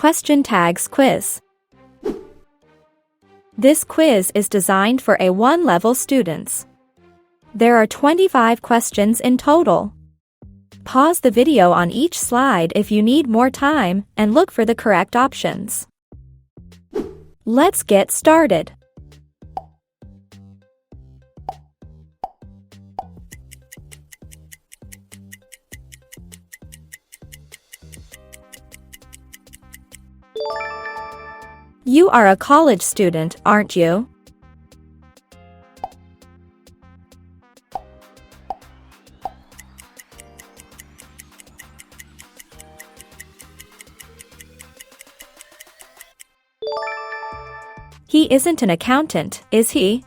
Question Tags Quiz. This quiz is designed for A1 level students. There are 25 questions in total. Pause the video on each slide if you need more time and look for the correct options. Let's get started. You are a college student, aren't you? He isn't an accountant, is he?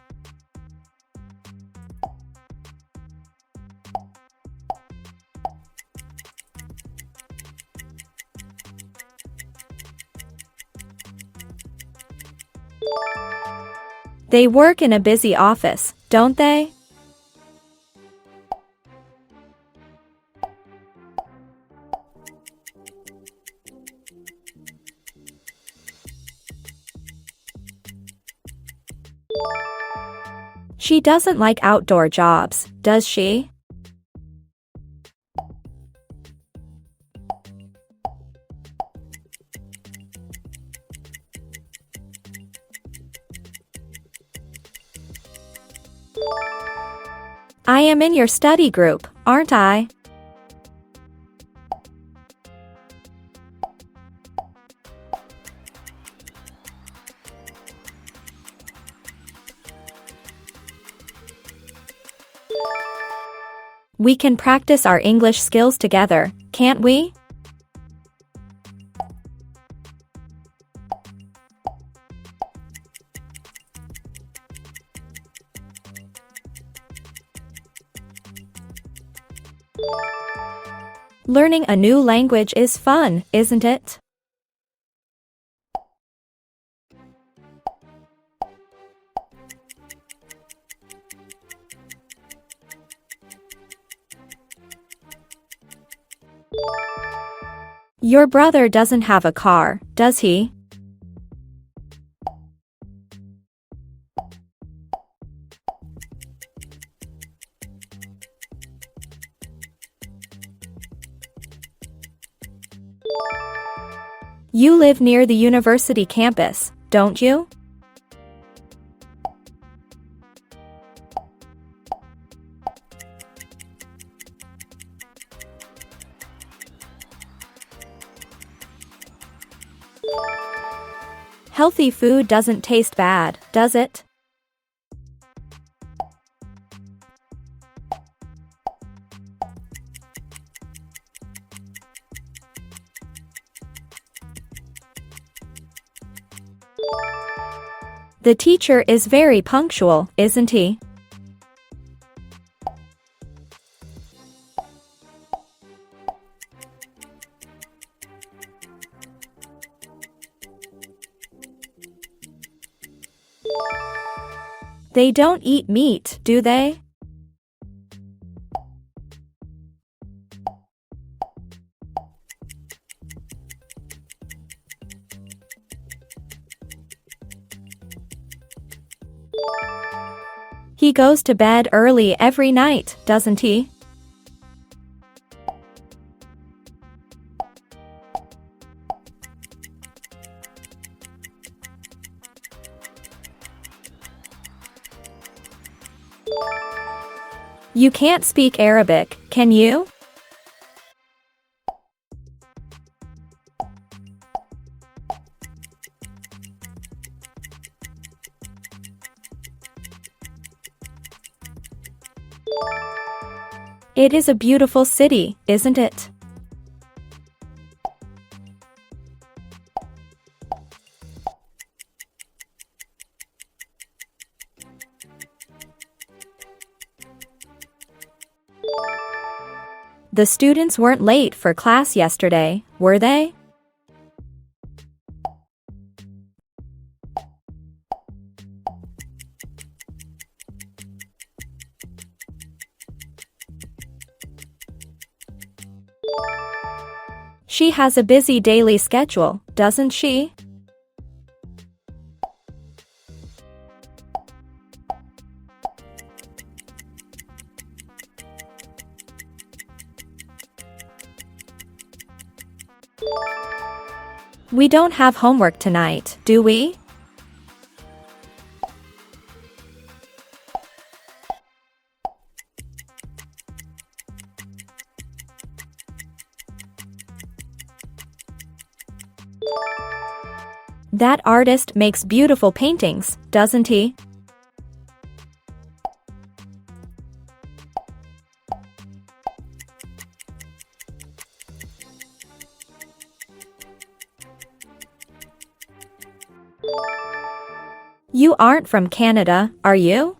They work in a busy office, don't they? She doesn't like outdoor jobs, does she? I am in your study group, aren't I? We can practice our English skills together, can't we? Learning a new language is fun, isn't it? Your brother doesn't have a car, does he? You live near the university campus, don't you? Healthy food doesn't taste bad, does it? The teacher is very punctual, isn't he? They don't eat meat, do they? He goes to bed early every night, doesn't he? You can't speak Arabic, can you? It is a beautiful city, isn't it? The students weren't late for class yesterday, were they? She has a busy daily schedule, doesn't she? We don't have homework tonight, do we? That artist makes beautiful paintings, doesn't he? You aren't from Canada, are you?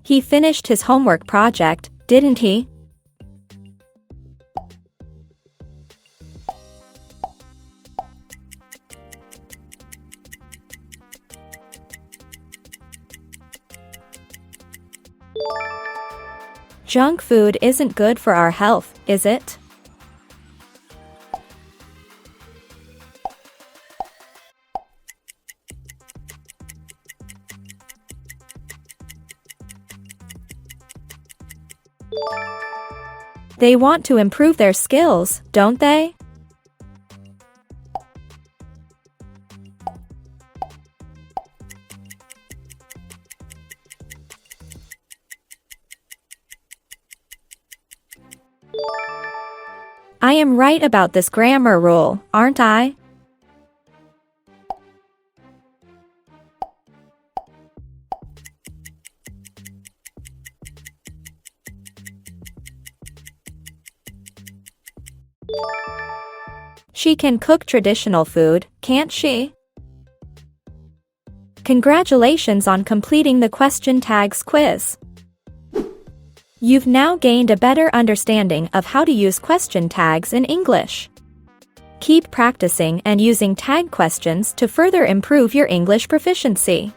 He finished his homework project, didn't he? Junk food isn't good for our health, is it? They want to improve their skills, don't they? I am right about this grammar rule, aren't I? She can cook traditional food, can't she? Congratulations on completing the question tags quiz. You've now gained a better understanding of how to use question tags in English. Keep practicing and using tag questions to further improve your English proficiency.